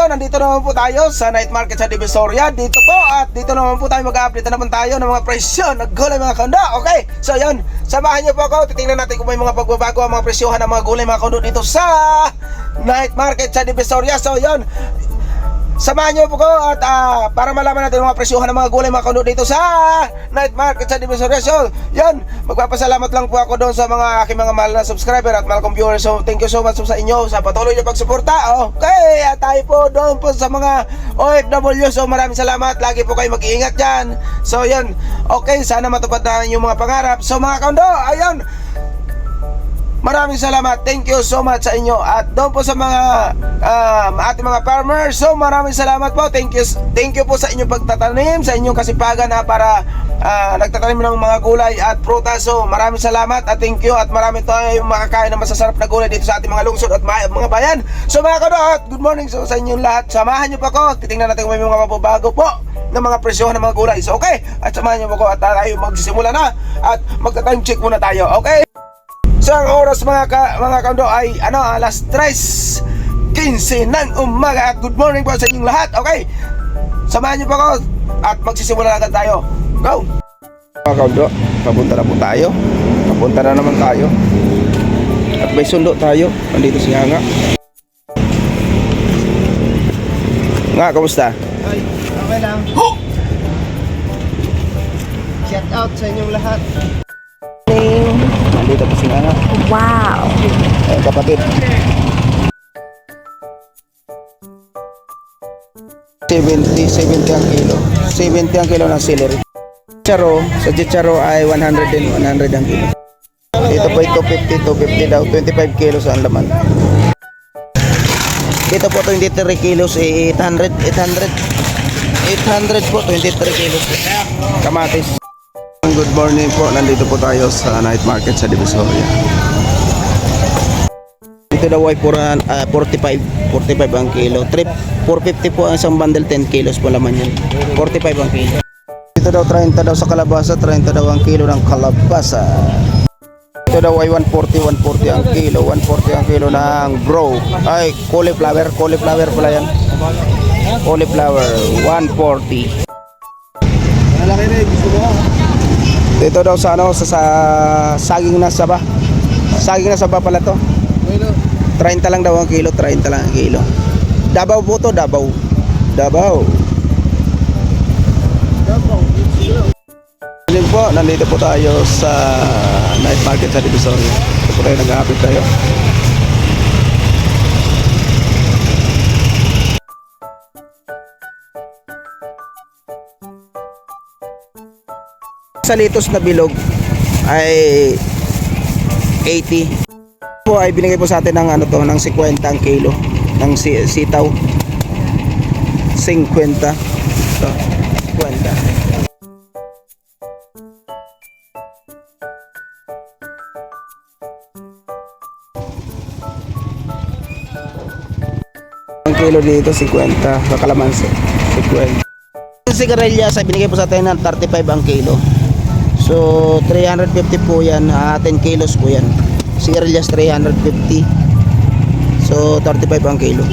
kaundo, nandito naman po tayo sa night market sa Divisoria. Dito po at dito naman po tayo mag-update na naman tayo ng mga presyo ng gulay mga kaundo. Okay, so yun, samahan niyo po ako. Titingnan natin kung may mga pagbabago ang mga presyohan ng mga gulay mga kaundo dito sa night market sa Divisoria. So yun, samahan niyo po ko at para malaman natin mga presyohan ng mga gulay mga kaundo dito sa night market sa Divisoria. So yun, magpapasalamat lang po ako doon sa mga aking mga mahal na subscriber at mahal kong viewers. So thank you so much sa inyo sa patuloy na pagsuporta. Okay, at tayo po doon po sa mga OFW. So maraming salamat, lagi po kayo mag-iingat dyan. So yun, okay, sana matupad na yung mga pangarap. So mga kaundo, ayun, maraming salamat. Thank you so much sa inyo. At doon po sa mga ating mga farmers, so maraming salamat po. Thank you po sa inyong pagtatanim, sa inyong kasipagan para nagtatanim ng mga gulay at prutas. So maraming salamat at thank you. At marami tayong makakain ng masasarap na gulay dito sa ating mga lungsod at mga bayan. So mga kadot, good morning sa inyong lahat. Samahan niyo pa ako. Titingnan natin kung may mga mababago po ng mga presyohan ng mga gulay. So okay, at samahan niyo pa ako at tayo magsisimula na at magta-time check muna tayo. Okay, so ang oras mga kaundo ay alas 3:15 ng umaga. At good morning po sa inyong lahat. Okay, samahan niyo pa ako at magsisimula agad tayo. Go! Mga kaundo, papunta na po tayo. Papunta na naman tayo. At may sundo tayo. Nandito si Nga. Nga, kamusta? Ay, okay lang. Shout out sa inyong lahat. Nandito po si Nga. Wow! Kapatid. 70 ang kilo. 70 ang kilo ng celery. Sa chicharo ay 100 din, 100 ang kilo. Dito po 250 daw, 25 kilos ang laman. Dito po 23 kilos, 800 po, 23 kilos. Kamatis. Good morning po, nandito po tayo sa night market sa Divisoria. Dito daw ay 45 ang kilo. 450 po ang isang bundle, 10 kilos po laman yan. 45 ang kilo. Dito daw 30 daw sa kalabasa, 30 daw ang kilo ng kalabasa. Dito daw ay 140 ang kilo, 140 ang kilo ng ay cauliflower pala yan. Cauliflower 140. Malaki na gusto mo. Dito daw sa sa saging na saba. Saging na saba pala to. 30 lang daw ang kilo, 30 lang ang kilo. Davao po to, Davao. Ayun po, nandito po tayo sa night market sa Divisoria. Ito po tayo nag-aapit tayo. Sa litos na bilog ay 80 po, ay binigay po sa atin ng ng 50 ang kilo ng sitaw. 50. So, 50. Ang kilo dito 50 sa kalamansi. 50. Yung sigarilyas ay binigay po sa atin ng 35 ang kilo. So 350 po yan, 10 kilos po yan. Sigarilyas 350. So 35 ang kilo.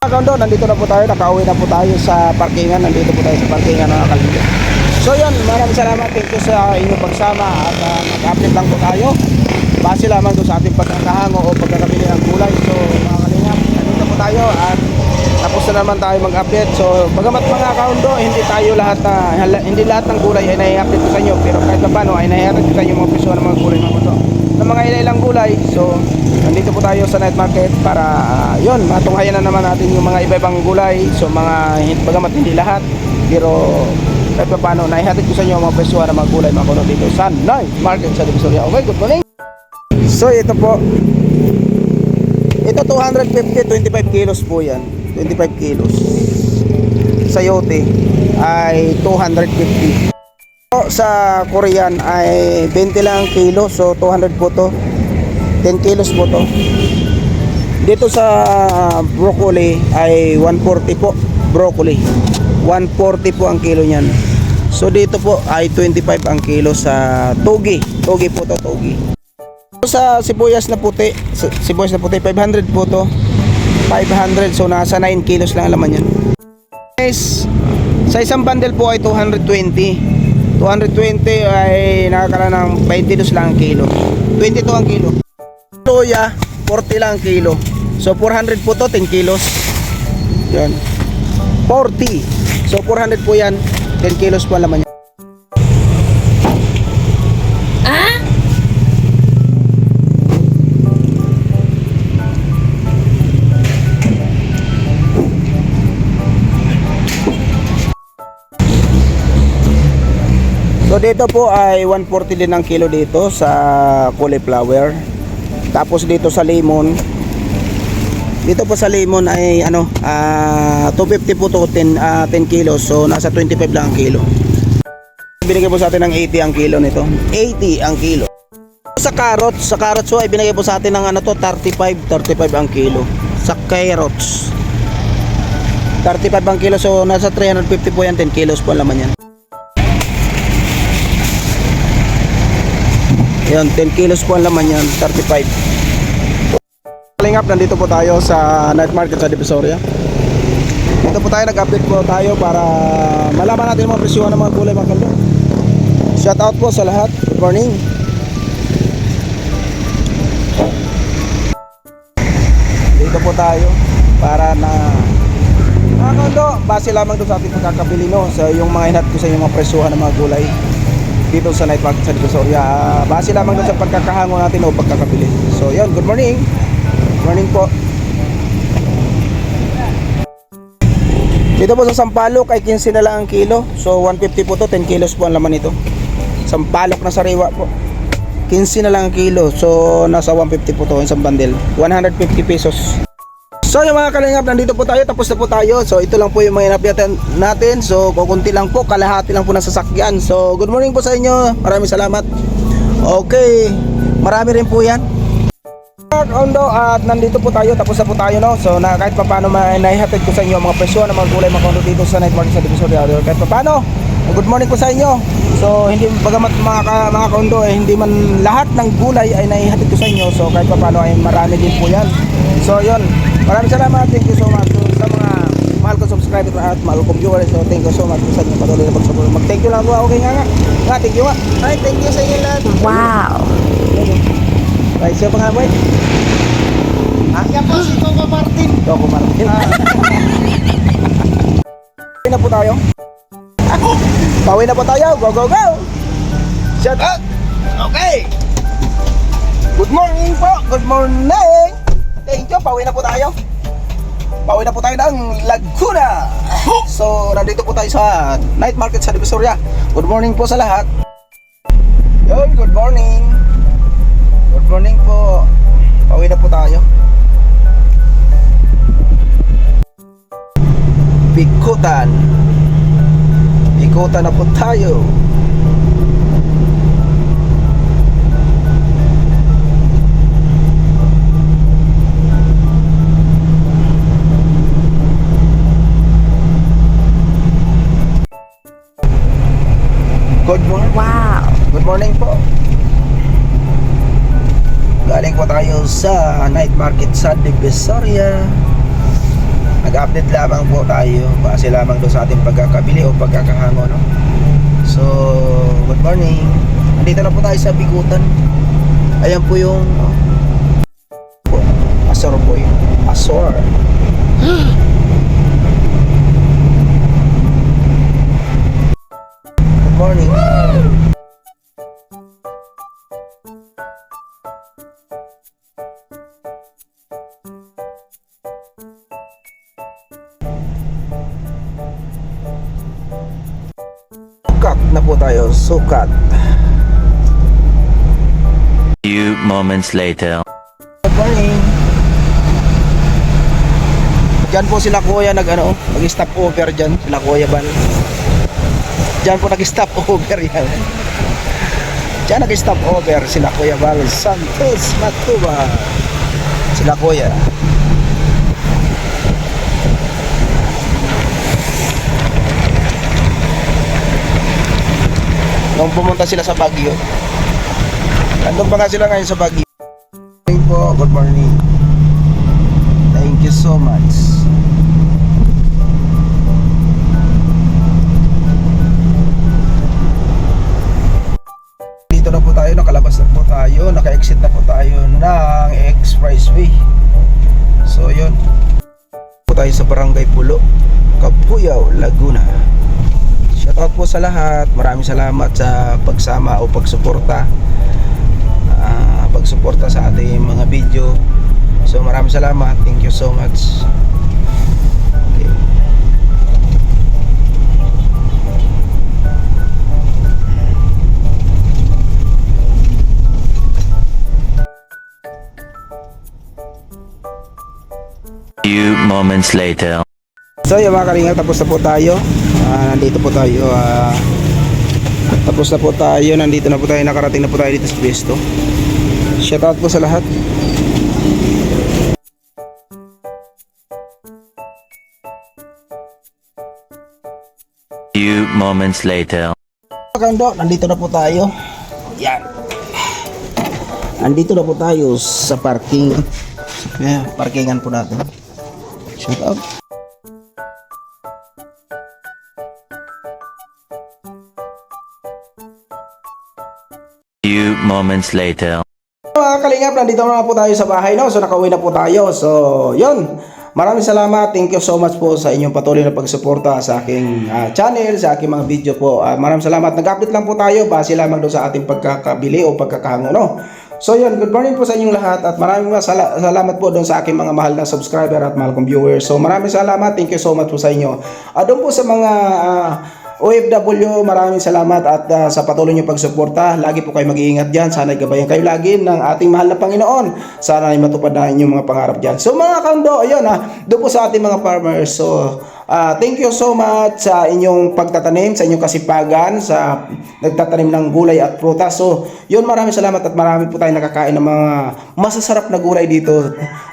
Mga kaundo, nandito na po tayo, nakauwi na po tayo sa parkingan. Nandito po tayo sa parkingan ng Kalingga. So yun, maraming salamat. Thank you sa inyong pagsama at mag-update lang po tayo. Base lamang doon sa ating pagkakahango o pagkakabili ng gulay. So mga Kalingap, nandito po tayo at tapos na naman tayo mag-update. So bagamat mga kaundo, hindi lahat ng gulay ay nai-update ko sa inyo. Pero kahit na paano ay nai-update ko sa inyo mga presyo ng mga gulay mga kaundo. Ng mga ilang gulay. So nandito po tayo sa night market para yun, matunghayan na naman natin yung mga iba-ibang gulay. So bagamat hindi lahat, pero kahit pa paano naihatid ko sa inyo mga presyo ng mga gulay mga kaundo dito sa night market sa Divisoria. Okay, good morning. So ito po, ito 250, 25 kilos po yan, 25 kilos. Sayote ay 250. Sa Korean ay 20 lang kilo, so 200 po to, 10 kilos po to. Dito sa broccoli ay 140 po, broccoli 140 po ang kilo niyan. So dito po ay 25 ang kilo sa togi po to, togi. Sa sibuyas na puti 500 po to. 500. So nasa 9 kilos lang ang laman yan. Guys, sa isang bundle po ay 220. 220 ay nakakala ng 22 lang ang kilo. 22 ang kilo. Soya, 40 lang ang kilo. So 400 po to, 10 kilos. Yan. 40. So 400 po yan, 10 kilos po ang laman yan. So dito po ay 140 din ang kilo dito sa cauliflower. Tapos dito sa lemon, dito po sa lemon ay 250 po to 10 kilos. So nasa 25 lang ang kilo. Binigay po sa atin ng 80 ang kilo nito. 80 ang kilo. Sa carrots so ay binigay po sa atin ng 35 ang kilo. Sa carrots 35 ang kilo, so nasa 350 po yan, 10 kilos po ang laman yan. Yan, 10 kilos po ang laman yan, 35. Kalingap, nandito po tayo sa night market sa Divisoria. Dito po tayo, nag-update po tayo para malaman natin mga presyohan ng mga gulay, mga kaldo. Shout out po sa lahat. Good morning. Dito po tayo para na mga kaldo, base lamang doon sa ating pagkakabili, no? So yung mga hinat ko sa yung mga presyohan ng mga gulay dito sa night market sa Divisoria, base lamang doon sa pagkakahango natin o pagkakabili. So yun, good morning. Good morning po. Dito po sa Sampalok ay 15 na lang ang kilo. So 150 po to, 10 kilos po ang laman nito. Sampalok na sariwa po, 15 na lang ang kilo. So nasa 150 po to, isang bundle, 150 pesos. So yung mga kalingap, nandito po tayo, tapos na po tayo. So ito lang po yung mga inapyatan natin. So kukunti lang po, kalahati lang po ng sasakyan. So good morning po sa inyo, maraming salamat. Okay, marami rin po yan. Ondo, at nandito po tayo, tapos na po tayo, no? So na kahit pa paano naihatid ko sa inyo ang mga presyo ng mga gulay, mga kondo dito sa night market sa Divisoria. Kahit pa paano, good morning po sa inyo. So hindi, bagamat mga kondo hindi man lahat ng gulay ay naihatid ko sa inyo. So kahit pa paano ay marami din po yan. So yun, maraming salamat, thank you so much sa mga mahal kong subscriber at mahal kong viewers. So thank you so much sa inyo patuloy na pag-support. Mag-thank you lang po, okay nga, thank you nga. Ay, thank you sa inyo lahat. Wow! Right, siya pa nga, boy? Ha? Yan po si Coco Martin. Coco Martin. Pauwi na po tayo. Pauwi na po tayo. Go, go, go! Shut up! Okay! Good morning po! Good morning! Thank you, pauwi na po tayo. Pauwi na po tayo ng Laguna. So, nandito po tayo sa night market sa Divisoria. Good morning po sa lahat. Yun, good morning. Good morning po. Pauwi na po tayo. Bikutan. Bikutan na po tayo. Good morning. Wow! Good morning po. Galing po tayo sa night market sa Divisoria. Nag-update lamang po tayo base lamang doon sa ating pagkakabili o pagkakahango, no? So, good morning. Nandito na po tayo sa Bikutan. Ayan po yung Asor po yun. Asor. Good morning. Sukat na po tayo, sukat. Few moments later. Good morning. Diyan po sila kuya nag-stop over diyan, sila kuya Bal. Diyan po nag-stop over yan. Diyan nag-stop over sila kuya Bal Santos Matuba. Sila kuya. Nung pumunta sila sa Baguio, nandun pa nga sila ngayon sa Baguio. Thank you po, good morning. Thank you so much. Dito na po tayo, nakalabas na po tayo, naka-exit na po tayo ng Expressway. So yun, po tayo sa Barangay Pulo, Cabuyao, Laguna. Shoutout po sa lahat. Maraming salamat sa pagsama o pagsuporta sa ating mga video. So maraming salamat. Thank you so much. Okay. Few moments later. So yung mga kalingap, tapos na po tayo. Nandito po tayo. Tapos na po tayo. Nandito na po tayo. Nakarating na po tayo dito sa pwesto. Shoutout po sa lahat. Few moments later. Kando, nandito na po tayo. Yan. Nandito na po tayo sa parking. Parkingan po natin. Shoutout. Few moments later. Mga kalingap, nandito na po tayo sa bahay, no? So nakauwi na po tayo. So yun, maraming salamat. Thank you so much po sa inyong patuloy na pagsuporta sa aking channel, sa aking mga video po. Maraming salamat. Nag-update lang po tayo base lamang doon sa ating pagkakabili o pagkakahango, no? So yun, good morning po sa inyong lahat at maraming salamat po doon sa aking mga mahal na subscriber at mahal kong viewers. So maraming salamat. Thank you so much po sa inyo. Doon po sa mga OFW, maraming salamat at sa patuloy niyong pagsuporta. Lagi po kayo mag-iingat dyan. Sana gabayan kayo lagi ng ating mahal na Panginoon. Sana ay matupad na inyong mga pangarap dyan. So mga kando, ayun doon po sa ating mga farmers. So thank you so much sa inyong pagtatanim, sa inyong kasipagan, sa nagtatanim ng gulay at prutas. So yun, maraming salamat at marami po tayong nakakain ng mga masasarap na gulay dito.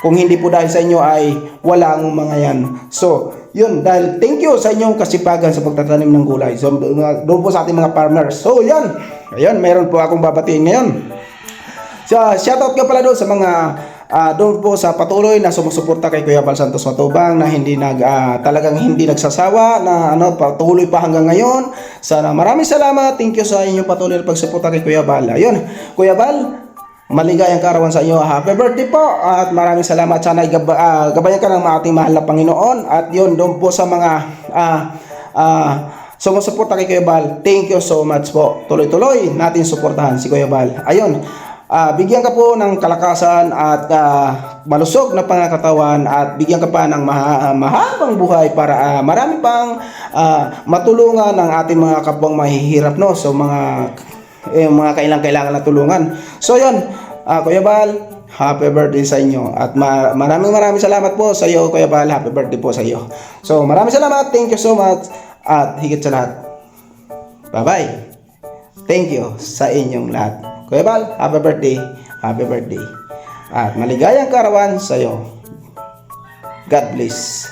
Kung hindi po dahil sa inyo ay wala ang mga yan. So yun, dahil thank you sa inyong kasipagan sa pagtatanim ng gulay. So doon po sa ating mga farmers. So yan, ayun, meron po akong babatiin ngayon. So shoutout ka pala doon sa mga doon po sa patuloy na sumusuporta kay Kuya Bal Santos Matubang na hindi talagang hindi nagsasawa na patuloy pa hanggang ngayon. Sana maraming salamat. Thank you sa inyong patuloy na pagsuporta kay Kuya Bal. Ayun, Kuya Bal, maligayang kaarawan sa inyo. Happy birthday po at maraming salamat. Sana gabayan ka ng ating mahal na Panginoon. At yun, doon po sa mga sumusuporta kay Kuya Bal, thank you so much po. Tuloy-tuloy natin suportahan si Kuya Bal. Ayun, bigyan ka po ng kalakasan at malusog na pangakatawan at bigyan ka pa ng mahabang buhay para marami pang matulungan ng ating mga kapwang mahihirap, no? So mga kailangan na tulungan. So yun, Kuya Bal, happy birthday sa inyo at maraming salamat po sa iyo, Kuya Bal. Happy birthday po sa iyo. So maraming salamat, thank you so much at higit sa lahat, bye bye. Thank you sa inyong lahat. Kuya Bal, happy birthday at maligayang kaarawan sa iyo. God bless.